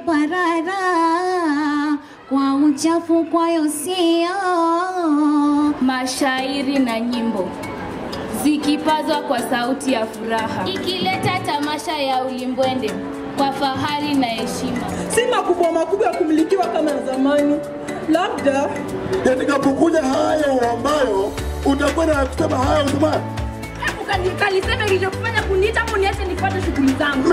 parara kwa uchafu kwa yosio. Mashairi na nyimbo zikipazwa kwa sauti ya furaha, ikileta tamasha ya ulimbwende kwa fahari na heshima. Si makubwa ya kumilikiwa kama zamani. Labda katika kukuja hayo ambayo utakwenda kusema hayo usema. Kalisema kilichofanya kuniita hapo niache nifuate shughuli zangu.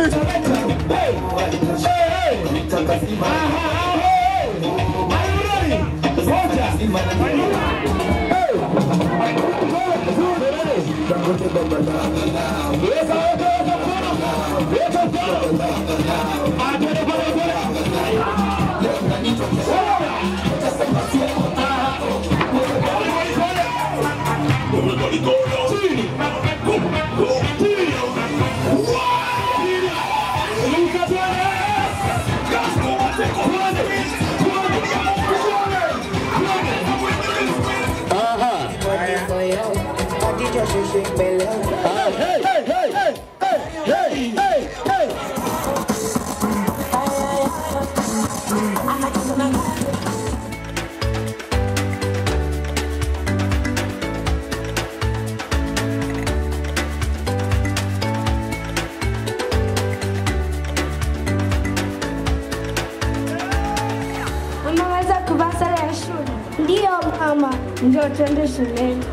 Unaweza kuvaa sare ya shule? Ndio mama, ndio twende shuleni.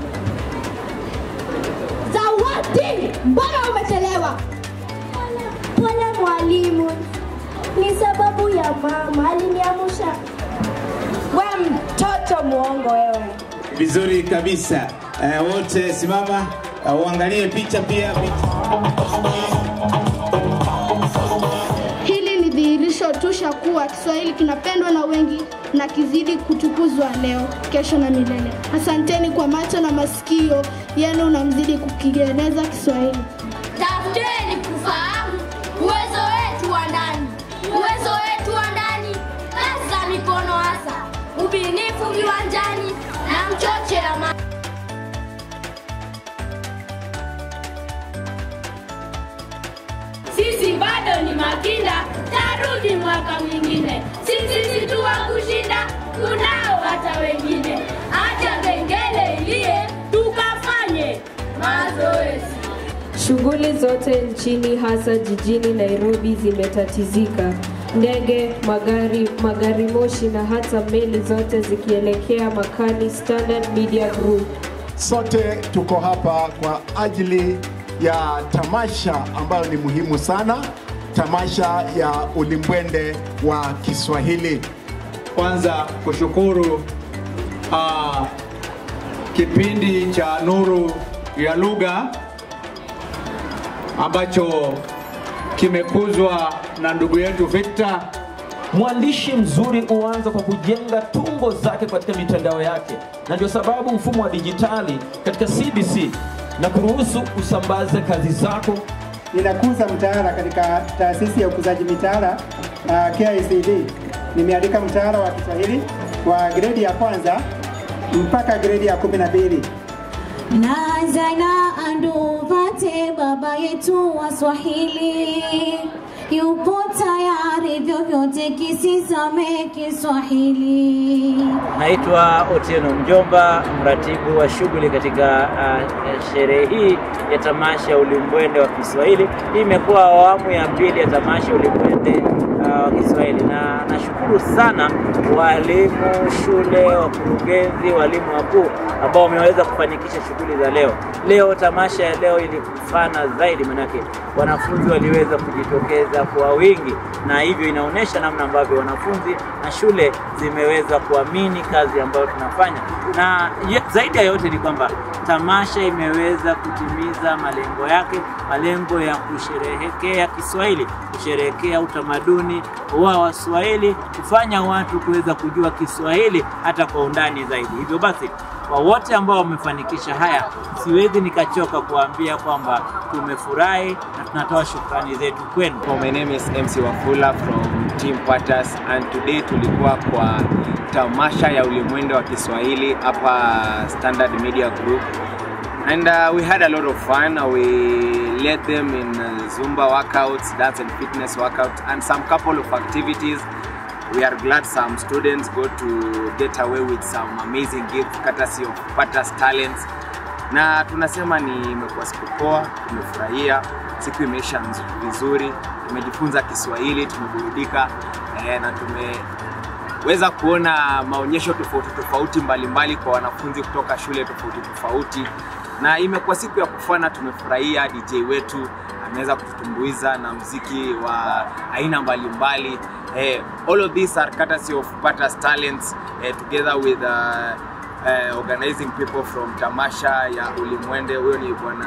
Zawadi, mbona umechelewa? Pole mwalimu, ni sababu ya mama aliniamsha. Wewe mtoto muongo wewe. Vizuri kabisa. Wote simama, uangalie picha pia. Hili ni dhihirisho tosha kuwa Kiswahili kinapendwa na wengi na kizidi kutukuzwa leo, kesho na milele. Asanteni kwa macho na masikio yenu na mzidi kukieneza Kiswahili. Tafuteni kufahamu uwezo wetu wa ndani. Uwezo wetu wa ndani, hasa mikono hasa. Ubinifu viwanjani na mchoche ya sisi bado ni makinda, tarudi mwaka mwingine. Sisi tu wa kushinda, kunao hata wengine. Acha kengele ilie, tukafanye mazoezi. Shughuli zote nchini hasa jijini Nairobi zimetatizika. Ndege, magari moshi na hata meli zote zikielekea Makani Standard Media Group. Sote tuko hapa kwa ajili ya tamasha ambayo ni muhimu sana, tamasha ya ulimbwende wa Kiswahili. Kwanza kushukuru kipindi cha Nuru ya Lugha ambacho kimekuzwa na ndugu yetu Victor. Mwandishi mzuri huanza kwa kujenga tungo zake katika mitandao yake, na ndio sababu mfumo wa dijitali katika CBC na kuruhusu usambaze kazi zako. Ninakuza mtaala katika taasisi ya ukuzaji mitaala KICD. Nimeandika mtaala wa Kiswahili wa gredi ya kwanza mpaka gredi ya 12. Nazana anduvate baba yetu wa Swahili, yupo tayari vyovyote kisizame Kiswahili. Naitwa Otieno Mjomba, mratibu wa shughuli katika sherehe hii ya tamasha ya ulimbwende wa Kiswahili. Hii imekuwa awamu ya pili ya tamasha ya ulimbwende wa Kiswahili, na nashukuru sana walimu shule, wakurugenzi, walimu wakuu ambao wameweza kufanikisha shughuli za leo. Leo tamasha ya leo ilikufana zaidi, manake wanafunzi waliweza kujitokeza kwa wingi, na hivyo inaonesha namna ambavyo wanafunzi na shule zimeweza kuamini kazi ambayo tunafanya. Na zaidi ya yote ni kwamba tamasha imeweza kutimiza malengo yake, malengo ya kusherehekea Kiswahili, kusherehekea utamaduni wa Waswahili, kufanya watu kuweza kujua Kiswahili hata kwa undani zaidi. Hivyo basi, kwa wote ambao wamefanikisha haya, siwezi nikachoka kuambia kwamba tumefurahi na tunatoa shukrani zetu kwenu. My name is MC Wafula from Team Patas, and today tulikuwa kwa tamasha ya ulimwende wa Kiswahili hapa Standard Media Group. And we had a lot of fun. We led them in Zumba workouts, dance and fitness workouts, and some couple of activities. We are glad some students got to get away with some amazing gifts courtesy of Patas Talents. Na tunasema ni imekuwa siku poa, tumefurahia, siku imeisha vizuri, tumejifunza Kiswahili, tumeburudika na tumeweza kuona maonyesho tofauti mbalimbali kwa wanafunzi kutoka shule tofauti. Na imekuwa siku ya kufana, tumefurahia. DJ wetu ameweza kututumbuiza na muziki wa aina mbalimbali. All of these are courtesy of Patas Talents together with organizing people from tamasha ya Ulimwende. Huyo ni bwana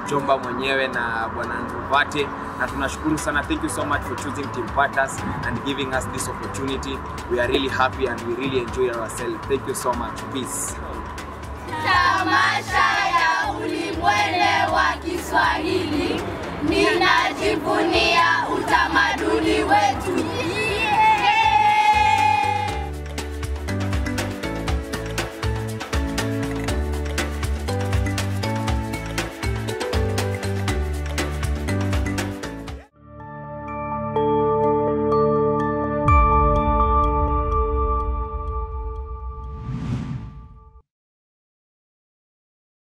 Mjomba mwenyewe na bwana Nduvate, na tunashukuru sana. Thank you so much for choosing Team Patas and giving us this opportunity. We are really happy and we really enjoy ourselves. Thank you so much. Peace. Tamasha ya Ulimwende wa Kiswahili, ninajivunia utamaduni wetu.